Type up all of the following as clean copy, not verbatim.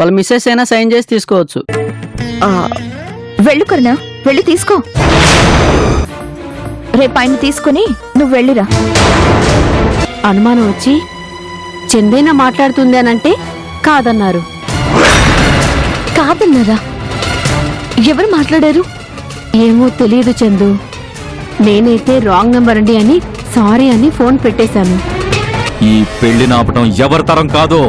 వాళ్ళ మిస్సెస్ అయినా సైన్ చేసి తీసుకోవచ్చు. వెళ్ళు కరుణ, వెళ్ళి తీసుకో. రేపు ఆయన తీసుకుని నువ్వు వెళ్ళిరా. అనుమానం వచ్చి చందేనా మాట్లాడుతుంది అనంటే కాదన్నారు. కాదన్నారా? ఎవరు మాట్లాడారు? ఏమో తెలియదు చందు. నేనైతే రాంగ్ నెంబర్ అండి అని సారీ అని ఫోన్ పెట్టేశాను. ఈ పెళ్లి నాపటం ఎవరి తరం కాదు.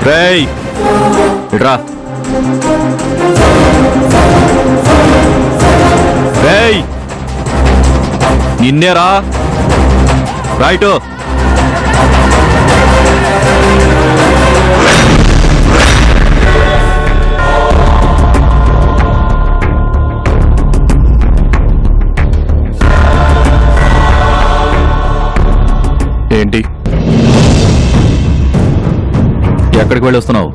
రేయ్ ఇట్రా. రేయ్ నిన్నేరా. రైట్. ఏంటి, ఎక్కడికి వెళ్ళి వస్తున్నావు?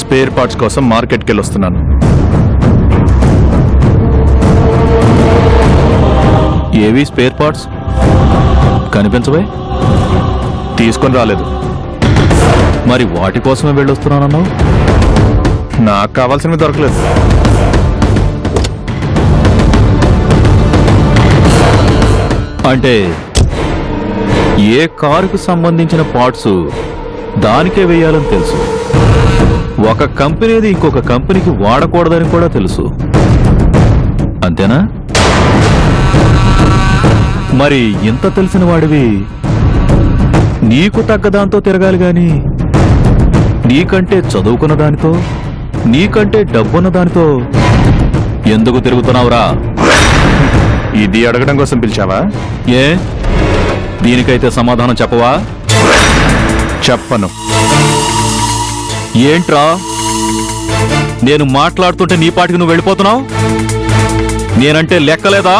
స్పేర్ పార్ట్స్ కోసం మార్కెట్కి వెళ్ళి వస్తున్నాను. ఏవి స్పేర్ పార్ట్స్? కనిపించవే? తీసుకొని రాలేదు. మరి వాటి కోసమే వెళ్ళొస్తున్నానన్నావు. నాకు కావాల్సినవి దొరకలేదు. అంటే ఏ కారుకు సంబంధించిన పార్ట్స్ దానికే వేయాలని తెలుసు. ఒక కంపెనీది ఇంకొక కంపెనీకి వాడకూడదని కూడా తెలుసు. అంతేనా? మరి ఇంత తెలిసిన వాడివి నీకు తగ్గదాంతో తిరగాలి గాని నీకంటే చదువుకున్న దానితో, నీకంటే డబ్బున్న దానితో ఎందుకు తిరుగుతున్నావురా? ఇది అడగడం కోసం పిలిచావా? ఏ, దీనికైతే సమాధానం చెప్పవా? చెప్పను. ఏంట్రా, నేను మాట్లాడుతుంటే నీ పాటికి నువ్వు వెళ్ళిపోతున్నావు? నేనంటే లెక్కలేదా?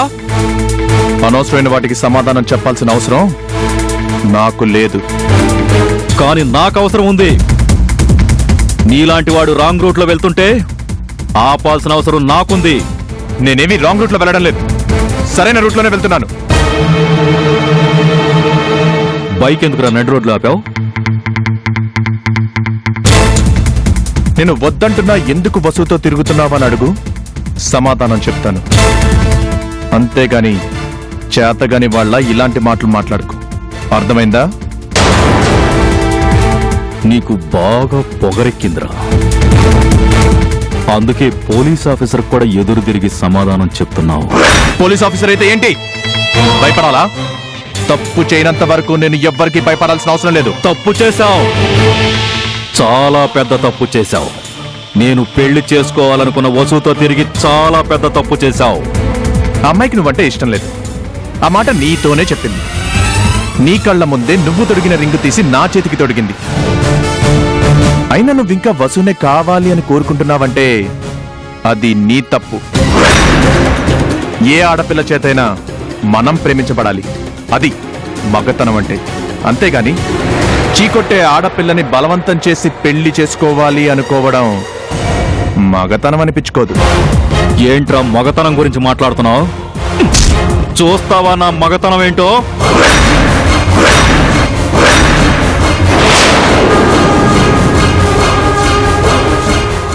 అనవసరమైన వాటికి సమాధానం చెప్పాల్సిన అవసరం నాకు లేదు. కానీ నాకు అవసరం ఉంది. నీలాంటి వాడు రాంగ్ రూట్లో వెళ్తుంటే ఆపాల్సిన అవసరం నాకుంది. నేనేమి రాంగ్ రూట్లో వెళ్ళడం లేదు, సరైన రూట్లోనే వెళ్తున్నాను. బైక్ ఎందుకురా నడి రోడ్లో ఆపావు? నేను వద్దంటున్నా ఎందుకు బస్సుతో తిరుగుతున్నావని అడుగు, సమాధానం చెప్తాను. అంతేగాని చేతగాని వాళ్ళ ఇలాంటి మాటలు మాట్లాడుకో. అర్థమైందా? నీకు బాగా పొగరెక్కిందిరా. అందుకే పోలీస్ ఆఫీసర్ కూడా ఎదురు తిరిగి సమాధానం చెప్తున్నావు. పోలీస్ ఆఫీసర్ అయితే ఏంటి, భయపడాలా? తప్పు చేయనంత వరకు నేను ఎవ్వరికీ భయపడాల్సిన అవసరం లేదు. తప్పు చేశావు, చాలా పెద్ద తప్పు చేశావు. నేను పెళ్లి చేసుకోవాలనుకున్న వసుతో తిరిగి చాలా పెద్ద తప్పు చేశావు. ఆ అమ్మాయికి నువ్వంటే ఇష్టం లేదు, ఆ మాట నీతోనే చెప్పింది. నీ కళ్ళ ముందే నువ్వు తొడిగిన రింగు తీసి నా చేతికి తొడిగింది. అయినా నువ్వు ఇంకా వసునే కావాలి అని కోరుకుంటున్నావంటే అది నీ తప్పు. ఏ ఆడపిల్ల చేతైనా మనం ప్రేమించబడాలి, అది మగతనం అంటే. అంతేగాని చీకొట్టే ఆడపిల్లని బలవంతం చేసి పెళ్లి చేసుకోవాలి అనుకోవడం మగతనం అనిపించుకోదు. ఏంట్రా మగతనం గురించి మాట్లాడుతున్నావు? చూస్తావా నా మగతనం ఏంటో?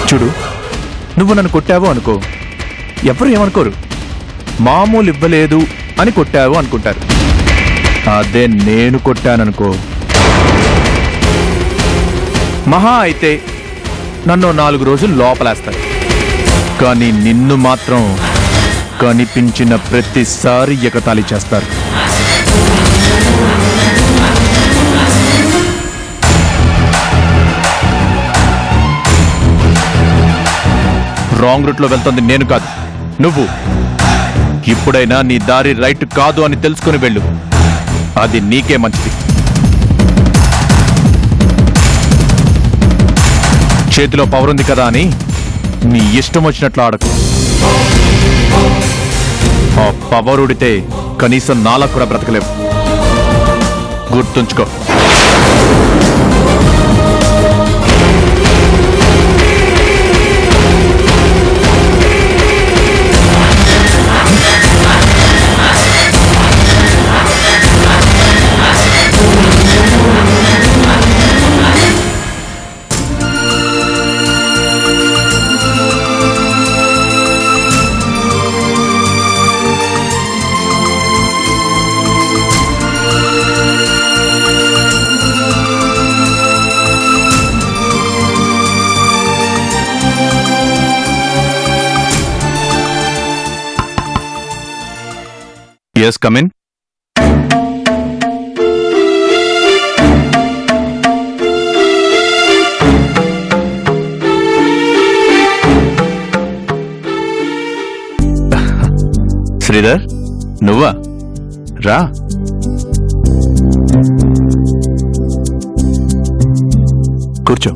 చూడు, నువ్వు నన్ను కొట్టావు అనుకో, ఎవరు ఏమనుకోరు. మామూలు ఇవ్వలేదు అని కొట్టావు అనుకుంటారు. అదే నేను కొట్టాననుకో, మహా అయితే నన్ను 4 రోజులు లోపలేస్తారు. కానీ నిన్ను మాత్రం కనిపించిన ప్రతిసారి ఎగతాళి చేస్తారు. రాంగ్ రూట్లో వెళ్తుంది నేను కాదు, నువ్వు. ఇప్పుడైనా నీ దారి రైట్ కాదు అని తెలుసుకుని వెళ్ళు, అది నీకే మంచిది. చేతిలో పవర్ ఉంది కదా అని నీ ఇష్టం వచ్చినట్లు ఆడకు. ఆ పవర్ ఉడితే కనీసం నాలా కూడా బ్రతకలేవు, గుర్తుంచుకో. Yes come in. శ్రీధర్, నువ్వా? రా. కూర్చో.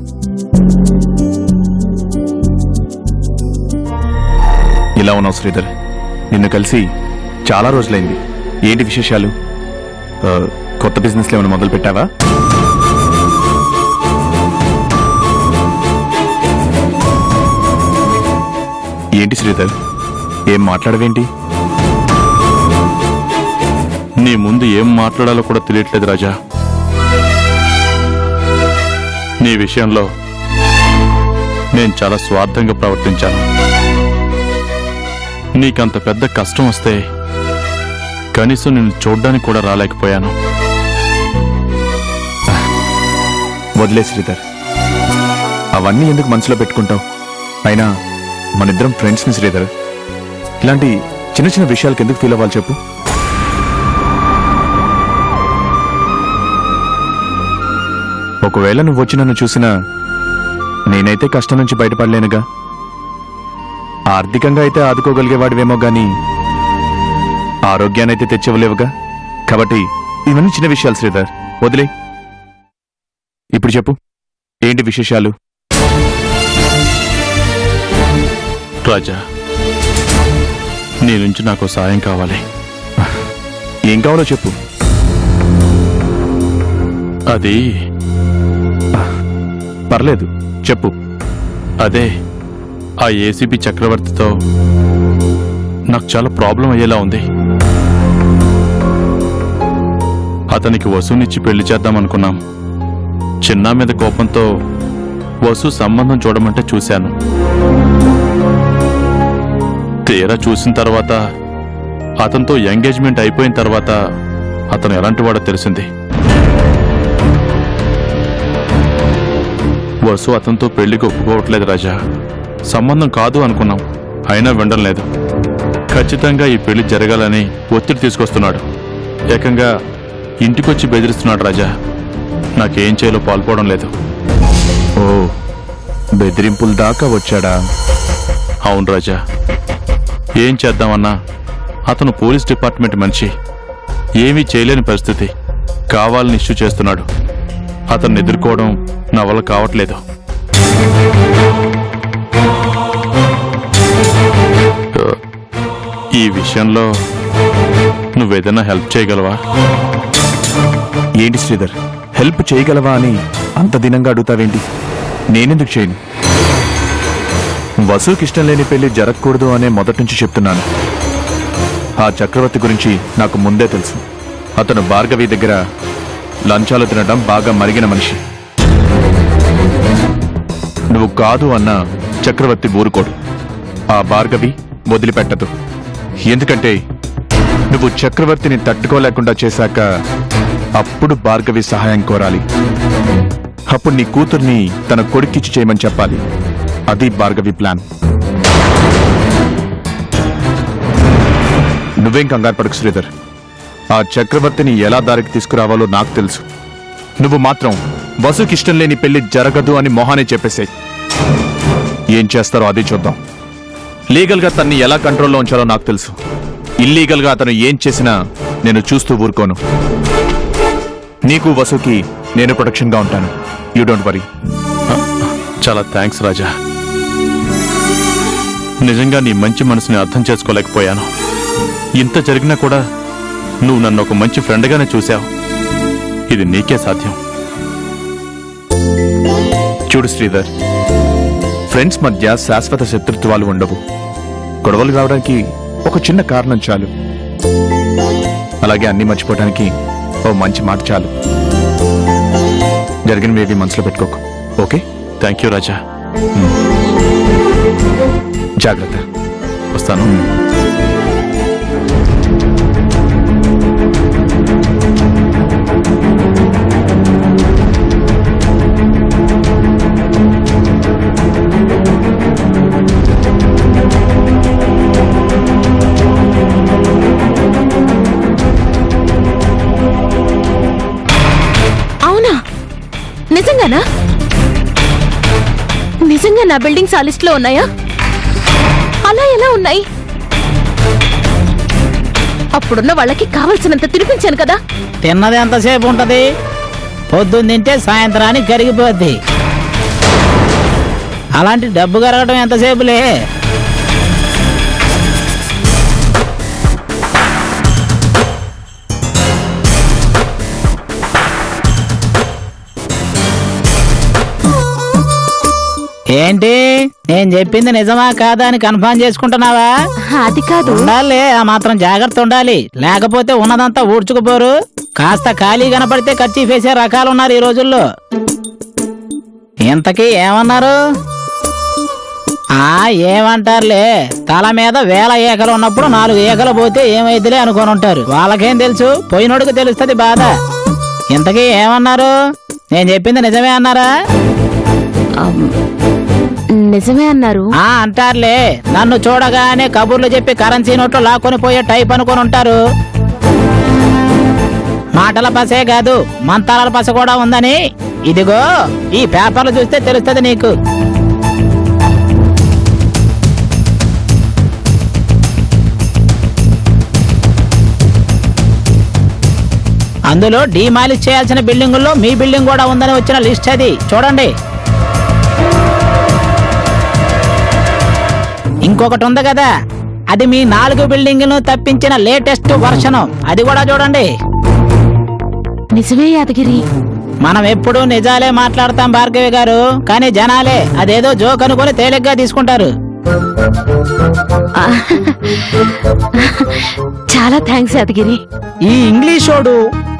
ఇలా ఉన్నావు శ్రీధర్? నిన్ను కలిసి చాలా రోజులైంది. ఏంటి విశేషాలు? కొత్త బిజినెస్లు ఏమైనా మొదలు పెట్టావా? ఏంటి శ్రీధర్, ఏం మాట్లాడవేంటి? నీ ముందు ఏం మాట్లాడాలో కూడా తెలియట్లేదు రాజా. నీ విషయంలో నేను చాలా స్వార్థంగా ప్రవర్తించాను. నీకంత పెద్ద కష్టం వస్తే కనీసం నిన్ను చూడ్డానికి కూడా రాలేకపోయాను. వదిలే శ్రీధర్, అవన్నీ ఎందుకు మనసులో పెట్టుకుంటావు? అయినా మనిద్దరం ఫ్రెండ్స్ని శ్రీధర్. ఇలాంటి చిన్న చిన్న విషయాలకు ఎందుకు ఫీల్ అవ్వాలి చెప్పు? ఒకవేళ నువ్వు వచ్చి నన్ను చూసినా నేనైతే కష్టం నుంచి బయటపడలేనుగా. ఆర్థికంగా అయితే ఆదుకోగలిగేవాడివేమో గాని ఆరోగ్యాన్నైతే తెచ్చివ్వలేవుగా. కాబట్టి ఇవన్నీ చిన్న విషయాలు శ్రీధర్, వదిలే. ఇప్పుడు చెప్పు, ఏంటి విశేషాలు? రాజా, నీ నుంచి నాకు సాయం కావాలి. ఏం కావాలో చెప్పు. అది పర్లేదు, చెప్పు. అదే ఆ ఏసీపీ చక్రవర్తితో నాకు చాలా ప్రాబ్లం అయ్యేలా ఉంది. అతనికి వసునిచ్చి పెళ్లి చేద్దామనుకున్నాం. చిన్న మీద కోపంతో వసు సంబంధం చూడమంటే చూశాను. తీరా చూసిన తర్వాత, అతనితో ఎంగేజ్మెంట్ అయిపోయిన తర్వాత అతను ఎలాంటి వాడో తెలిసింది. వసు అతనితో పెళ్లికి ఒప్పుకోవట్లేదు రాజా. సంబంధం కాదు అనుకున్నాం, అయినా వినడం లేదు. ఖచ్చితంగా ఈ పెళ్లి జరగాలని ఒత్తిడి తీసుకొస్తున్నాడు. ఏకంగా ఇంటికొచ్చి బెదిరిస్తున్నాడు రాజా. నాకేం చేయాలో పాల్పోవడం లేదు. ఓ, బెదిరింపుల దాకా వచ్చాడా? అవును రాజా. ఏం చేద్దామన్నా అతను పోలీస్ డిపార్ట్మెంట్ మనిషి. ఏమీ చేయలేని పరిస్థితి. కావాలని ఇష్యూ చేస్తున్నాడు. అతన్ని ఎదుర్కోవడం నా వల్ల కావట్లేదు. ఈ విషయంలో నువ్వేదైనా హెల్ప్ చేయగలవా? ఏంటి శ్రీధర్, హెల్ప్ చేయగలవా అని అంత దినంగా అడుగుతావేంటి? నేనెందుకు చేయను? వసుకి ఇష్టం లేని పెళ్లి జరగకూడదు అనే మొదటి నుంచి చెప్తున్నాను. ఆ చక్రవర్తి గురించి నాకు ముందే తెలుసు. అతను భార్గవి దగ్గర లంచాలు తినడం బాగా మరిగిన మనిషి. నువ్వు కాదు అన్నా చక్రవర్తి ఊరుకోడు. ఆ భార్గవి వదిలిపెట్టదు. ఎందుకంటే నువ్వు చక్రవర్తిని తట్టుకోలేకుండా చేశాక అప్పుడు భార్గవి సహాయం కోరాలి. అప్పుడు నీ కూతుర్ని తన కొడుక్కిచ్చి చేయమని చెప్పాలి. అది భార్గవి ప్లాన్. నువ్వేం కంగారు పడకు శ్రీధర్. ఆ చక్రవర్తిని ఎలా దారికి తీసుకురావాలో నాకు తెలుసు. నువ్వు మాత్రం వసుకి ఇష్టం లేని పెళ్లి జరగదు అని మొహానే చెప్పేసాయి. ఏం చేస్తారో అది చూద్దాం. లీగల్గా తన్ని ఎలా కంట్రోల్లో ఉంచాలో నాకు తెలుసు. ఇల్లీగల్గా అతను ఏం చేసినా నేను చూస్తూ ఊరుకోను. నీకు వసుకి నేను ప్రొటెక్షన్గా ఉంటాను. You don't worry. చాలా థ్యాంక్స్ రాజా. నిజంగా నీ మంచి మనసుని అర్థం చేసుకోలేకపోయాను. ఇంత జరిగినా కూడా నువ్వు నన్ను ఒక మంచి ఫ్రెండ్గానే చూశావు. ఇది నీకే సాధ్యం. చూడు శ్రీధర్, ఫ్రెండ్స్ మధ్య శాశ్వత శత్రుత్వాలు ఉండవు. గొడవలు రావడానికి ఒక చిన్న కారణం చాలు. అలాగే అన్ని మర్చిపోవడానికి ఓ మంచి మాట చాలు. జరిగినవేవి మనసులో పెట్టుకోకు. ఓకే? థ్యాంక్ యూ రాజా. జాగ్రత్త. వస్తాను. నిజంగా నా బిల్డింగ్స్ ఆ లిస్ట్ లో ఉన్నాయా? అలా ఎలా ఉన్నాయి? అప్పుడున్న వాళ్ళకి కావలసినంత తినిపించాను కదా. తిన్నది ఎంతసేపు ఉంటది? పొద్దున్న తింటే సాయంత్రానికి కరిగిపోద్ది. అలాంటి డబ్బు కరగడం ఎంతసేపులే. ఏంటి నేను చెప్పింది నిజమా కాదా అని కన్ఫర్మ్ చేసుకుంటున్నావా? అది కాదు. ఉండాలి, ఆ మాత్రం జాగ్రత్త ఉండాలి. లేకపోతే ఉన్నదంతా ఊడ్చుకుపోరు. కాస్త ఖాళీ కనపడితే ఖర్చు వేసే రకాలు ఉన్నారు ఈ రోజుల్లో. ఇంతకీ ఏమన్నారు? ఏమంటారులే, తల మీద 1000 ఏకలు ఉన్నప్పుడు 4 ఏకలు పోతే ఏమైద్దిలే అనుకొని ఉంటారు. వాళ్ళకేం తెలుసు, పోయినోడికి తెలుస్తుంది బాధ. ఇంతకీ ఏమన్నారు? నేను చెప్పింది నిజమే అన్నారా? నిజమే అన్నారు. అంటారులే, నన్ను చూడగానే కబుర్లు చెప్పి కరెన్సీ నోట్లు లాక్కొని పోయే టైప్ అనుకొని ఉంటారు. మాటల పసే కాదు, మంతాల పస కూడా ఉందని ఇదిగో ఈ పేపర్లు చూస్తే తెలుస్తుంది నీకు. అందులో డీమాలిష్ చేయాల్సిన బిల్డింగుల్లో మీ బిల్డింగ్ కూడా ఉందని వచ్చిన లిస్ట్ అది చూడండి. ఇంకొకటి ఉంది కదా, అది మీ 4 బిల్డింగులను తప్పించిన లేటెస్ట్ వర్షను, అది కూడా చూడండి. నిజమే యాదగిరి. మనం ఎప్పుడూ నిజాలే మాట్లాడతాం భార్గవి గారు, కానీ జనాలే అదేదో జోక్ అనుకొని తేలిగ్గా తీసుకుంటారు. చాలా థ్యాంక్స్ యాదగిరి. ఈ ఇంగ్లీషోడు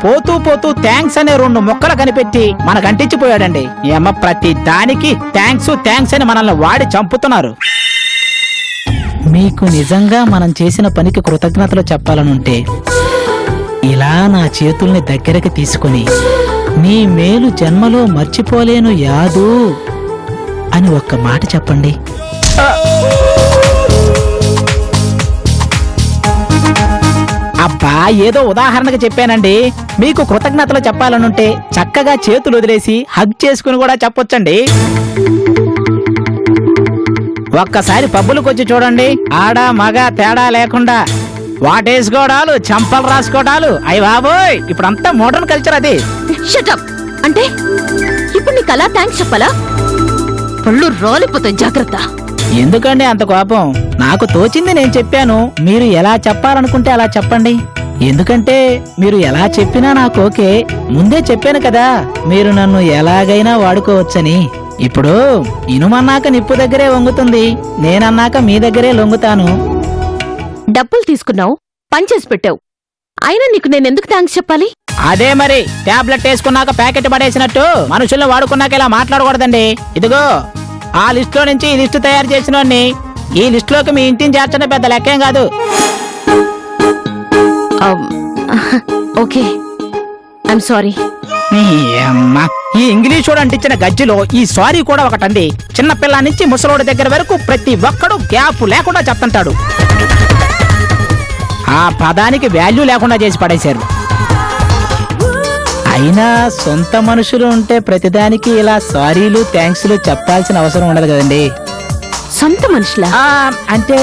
పోతూ పోతూ థ్యాంక్స్ అనే 2 ముక్కలు కనిపెట్టి మనకు అంటించిపోయాడండి. ఏమ ప్రతి దానికి థ్యాంక్స్ అని మనల్ని వాడి చంపుతున్నారు. మీకు నిజంగా మనం చేసిన పనికి కృతజ్ఞతలు చెప్పాలనుంటే ఇలా నా చేతుల్ని దగ్గరికి తీసుకుని నీ మేలు జన్మలో మర్చిపోలేను యాదు అని ఒక్క మాట చెప్పండి. అబ్బా, ఏదో ఉదాహరణకు చెప్పానండి. మీకు కృతజ్ఞతలు చెప్పాలనుంటే చక్కగా చేతులు వదిలేసి హగ్ చేసుకుని కూడా చెప్పొచ్చండి. ఒక్కసారి పబ్బులకు వచ్చి చూడండి, ఆడ మగ తేడా లేకుండా వాటేసుకోవడాలు, చంపలు రాసుకోవడాలు. అయ్య బాబోయ్, ఇప్పుడంతా మోడర్న్ కల్చర్ అది. షటప్. అంటే ఇప్పుడు నీకు అలా థ్యాంక్స్ చెప్పాలా? పళ్ళు రాలిపోతాయి, జాగ్రత్త. ఎందుకండి అంత కోపం? నాకు తోచింది నేను చెప్పాను. మీరు ఎలా చెప్పాలనుకుంటే అలా చెప్పండి. ఎందుకంటే మీరు ఎలా చెప్పినా నాకు ఓకే. ముందే చెప్పాను కదా, మీరు నన్ను ఎలాగైనా వాడుకోవచ్చని. ఇప్పుడు ఇనుమన్నాక నిప్పు దగ్గరే వంగుతుంది, నేనన్నాక మీ దగ్గరే లొంగుతాను. డబ్బులు తీసుకున్నావు, పనిచేసి పెట్టావు, అయినా నీకు నేనెందుకు థ్యాంక్స్ చెప్పాలి? అదే మరి, టాబ్లెట్ వేసుకున్నాక ప్యాకెట్ పడేసినట్టు మనుషుల్ని వాడుకున్నాక ఇలా మాట్లాడకూడదండి. ఇదిగో ఆ లిస్ట్ లో నుంచి ఈ లిస్టు తయారు చేసిన ఈ లిస్ట్ లోకి మీ ఇంటిని చేర్చడం పెద్ద లెక్కేం కాదు. Okay, I'm sorry. ఈ ఇంగ్లీష్ అంటించిన గజ్జిలో ఈ సారీ కూడా ఒకటండి. చిన్నపిల్ల నుంచి ముసలోడి దగ్గర వరకు ప్రతి ఒక్కడు గ్యాప్ లేకుండా చెప్తుంటాడు. ఆ పదానికి వాల్యూ లేకుండా చేసి పడేశారు. అయినా సొంత మనుషులు ఉంటే ప్రతిదానికి ఇలా సారీలు థ్యాంక్స్లు చెప్పాల్సిన అవసరం ఉండదు కదండి. సొంత మనుషులా? అంటే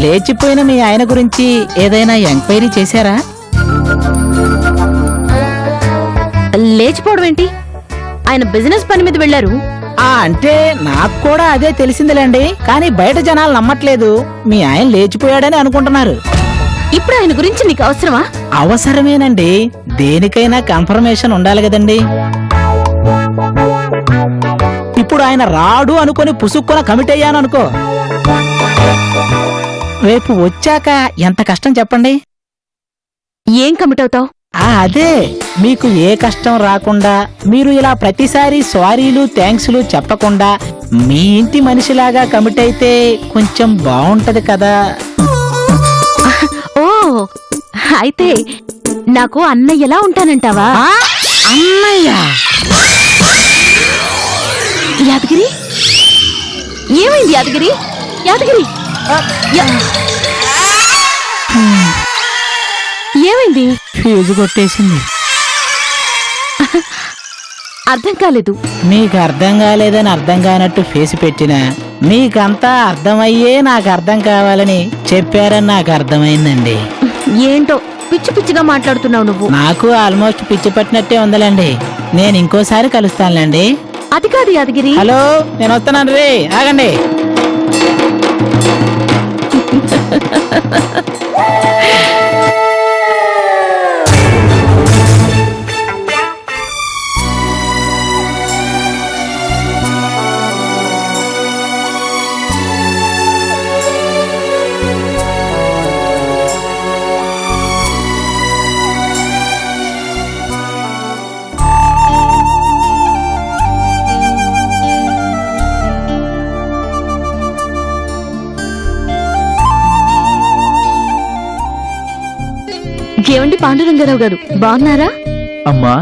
లేచిపోయిన మీ ఆయన గురించి ఏదైనా ఎంక్వైరీ చేశారా? లేచిపోవడం ఏంటి? ఆయన బిజినెస్ పని మీద వెళ్లారు. అంటే నాకు కూడా అదే తెలిసిందిలేండి, కానీ బయట జనాలు నమ్మట్లేదు. మీ ఆయన లేచిపోయాడని అనుకుంటున్నారు. ఇప్పుడు ఆయన గురించి నీకు అవసరమా? అవసరమేనండి, దేనికైనా కన్ఫర్మేషన్ ఉండాలి కదండి. ఇప్పుడు ఆయన రాడు అనుకొని పుసుక్కున కమిట్ అయ్యాను అనుకో, రేపు వచ్చాక ఎంత కష్టం చెప్పండి. ఏం కమిట్ అవుతావు? అదే, మీకు ఏ కష్టం రాకుండా మీరు ఇలా ప్రతిసారి సారీలు థ్యాంక్స్లు చెప్పకుండా మీ ఇంటి మనిషిలాగా కమిట్ అయితే కొంచెం బాగుంటది కదా. ఓ, అయితే నాకు అన్నయ్యలా ఉంటానంటావా? అన్నయ్య? యాదగిరి, ఏమైంది యాదగిరి? యాదగిరి, ఏమైంది? ఫ్యూజు కొట్టేసింది. అర్థం కాలేదు. మీకు అర్థం కాలేదని అర్థం కానట్టు ఫేస్ పెట్టినా మీకంతా అర్థమయ్యే నాకు అర్థం కావాలని చెప్పారని నాకు అర్థమైందండి. ఏంటో పిచ్చి పిచ్చిగా మాట్లాడుతున్నావు నువ్వు. నాకు ఆల్మోస్ట్ పిచ్చి పట్టినట్టే ఉందలండి. నేను ఇంకోసారి కలుస్తానులేండి. అది కాదు యాదగిరి. హలో, నేను వస్తున్నాను రే, ఆగండి. ఏమండి పాండురంగారావు గారు, బాగున్నారా? అమ్మా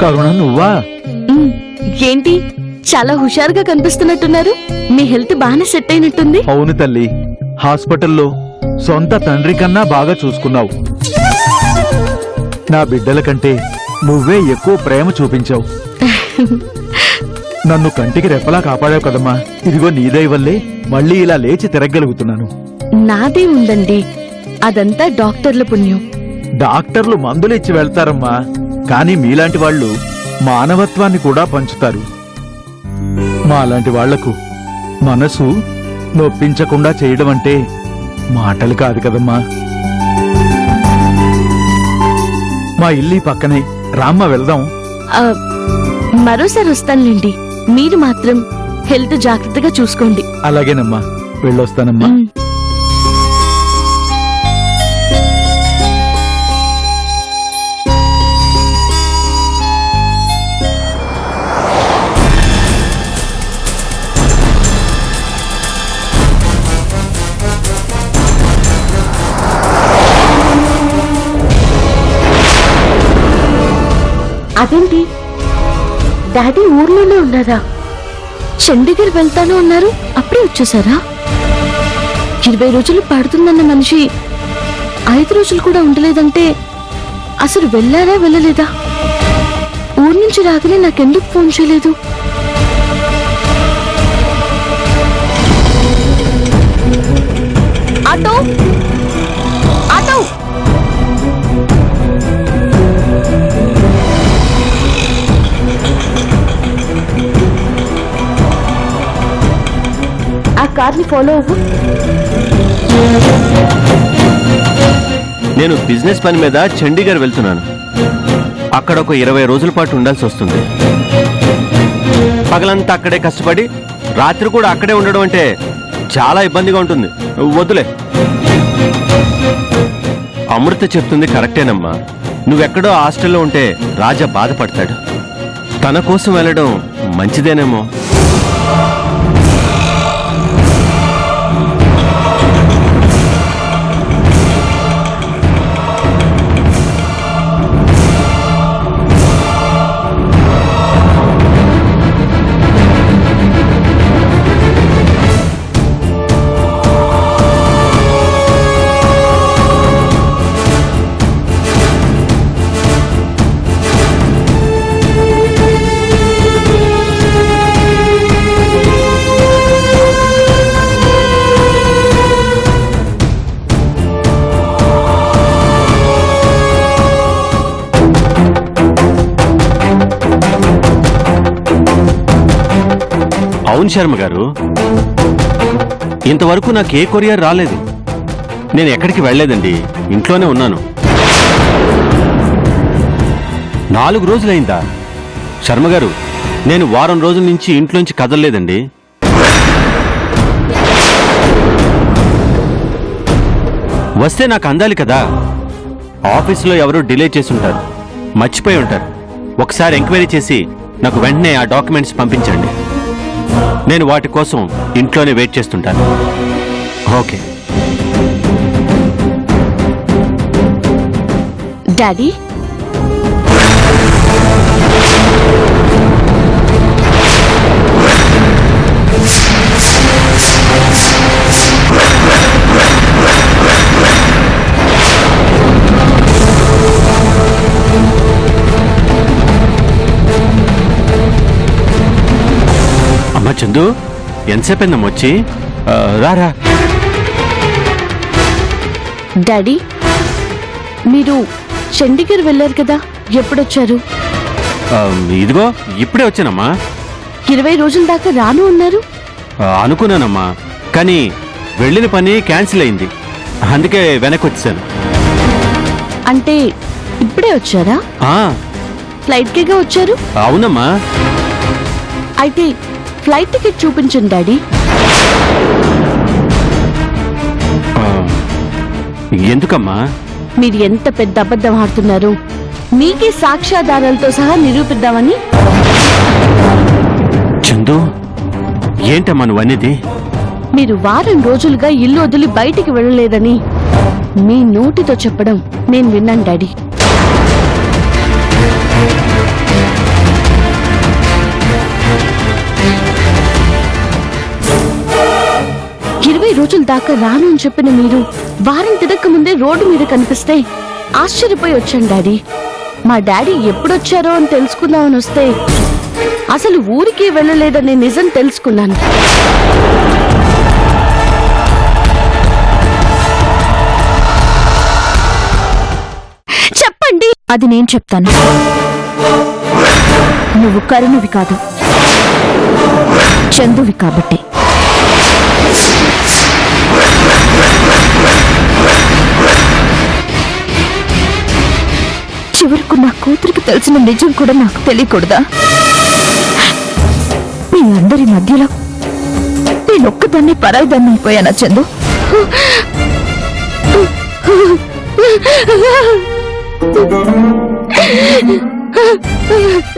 కరుణ నువ్వా? ఉమ్, ఏంటి చాలా హుషారుగా కనిపిస్తున్నట్టున్నారు. మీ హెల్త్ బాగానే సెట్ అయినట్టుంది. అవును తల్లి, హాస్పిటల్లో సొంత తండ్రి కన్నా బాగా చూసుకున్నావు. నా బిడ్డల కంటే నువ్వే ఎక్కువ ప్రేమ చూపించావు. నన్ను కంటికి రెప్పలా కాపాడావు కదమ్మా. ఇదిగో నీ దయ వల్లే మళ్ళీ ఇలా లేచి తిరగలుగుతున్నాను. నాదే ఉందండి, అదంతా డాక్టర్ల పుణ్యం. డాక్టర్లు మందులు ఇచ్చి వెళ్తారమ్మా, కానీ మీలాంటి వాళ్ళు మానవత్వాన్ని కూడా పంచుతారు. మాలాంటి వాళ్లకు మనసు నొప్పించకుండా చేయడం అంటే మాటలు కాదు కదమ్మా. మా ఇల్లు పక్కనే, రామ్మ వెళ్దాం. ఆ, మరోసారి వస్తానులేండి. మీరు మాత్రం హెల్త్ జాగ్రత్తగా చూసుకోండి. అలాగేనమ్మా, వెళ్ళొస్తానమ్మా. ఉమ్. అదేంటి, డాడీ ఊర్లోనే ఉన్నారా? చండీగఢ్ వెళ్తాను అన్నారు, అప్పుడే వచ్చేసారా? 20 రోజులు పడుతుందన్న మనిషి 5 రోజులు కూడా ఉండలేదంటే అసలు వెళ్ళారా వెళ్ళలేదా? ఊరు నుంచి రాగానే నాకెందుకు ఫోన్ చేయలేదు? ఆటో ఆటో, ఆ కార్ని ఫాలో అవ్వు. నేను బిజినెస్ పని మీద చండీగఢ్ వెళ్తున్నాను. అక్కడ ఒక 20 రోజుల పాటు ఉండాల్సి వస్తుంది. పగలంతా అక్కడే కష్టపడి రాత్రి కూడా అక్కడే ఉండడం అంటే చాలా ఇబ్బందిగా ఉంటుంది. వద్దులే. అమృత చెప్తుంది కరెక్టేనమ్మా. నువ్వెక్కడో హాస్టల్లో ఉంటే రాజా బాధపడతాడు. తన కోసం వెళ్ళడం మంచిదేనేమో. అవును శర్మ గారు, ఇంతవరకు నాకు ఏ కొరియర్ రాలేదు. నేను ఎక్కడికి వెళ్ళలేదండి, ఇంట్లోనే ఉన్నాను. 4 రోజులైందా? శర్మ గారు, నేను వారం రోజుల నుంచి ఇంట్లోంచి కదలలేదండి. వస్తే నాకు అందాలి కదా. ఆఫీసులో ఎవరో డిలే చేసి ఉంటారు, మర్చిపోయి ఉంటారు. ఒకసారి ఎంక్వైరీ చేసి నాకు వెంటనే ఆ డాక్యుమెంట్స్ పంపించండి. నేను వాటి కోసం ఇంట్లోనే వెయిట్ చేస్తుంటాను. ఓకే. డాడీ, చందు ఎంతసేపు అయిందమ్మా వచ్చి రారా. డాడీ మీరు చండీగఢ్ వెళ్ళారు కదా, ఎప్పుడొచ్చారు? ఇదిగో ఇప్పుడే వచ్చానమ్మా. 20 రోజుల దాకా రాను ఉన్నారు. అనుకున్నానమ్మా, కానీ వెళ్ళిన పని క్యాన్సిల్ అయింది, అందుకే వెనక్కి వచ్చాను. అంటే ఇప్పుడే వచ్చారా? ఫ్లైట్ కేగా వచ్చారు? అవునమ్మా. అయితే ఫ్లైట్ టికెట్ చూపించండి డాడీ. ఎందుకమ్మా? మీరు ఎంత పెద్ద అబద్ధం ఆడుతున్నారు, మీకే సాక్ష్యాధారాలతో సహా నిరూపిద్దామని. చందు ఏంటమ్మా నువ్వు అనేది? మీరు వారం రోజులుగా ఇల్లు వదిలి బయటికి వెళ్ళలేదని మీ నోటితో చెప్పడం నేను విన్నాను డాడీ. ఇరవై రోజుల దాకా రాను అని చెప్పిన మీరు వారం తిరక్క ముందే రోడ్డు మీద కనిపిస్తే ఆశ్చర్యపోయి వచ్చాను డాడీ. మా డాడీ ఎప్పుడొచ్చారో అని తెలుసుకుందామని వస్తే అసలు ఊరికి వెళ్ళలేదనే నిజం తెలుసుకున్నాను. చెప్పండి. అది నేను చెప్తాను. నువ్వు కరుణవి కాదు, చందువి కాబట్టి. చివరకు నా కూతురికి తెలిసిన నిజం కూడా నాకు తెలియకూడదా? మీ అందరి మధ్యలో నేనొక్కదాన్ని పరాయిదాన్ని అయిపోయానా చందు?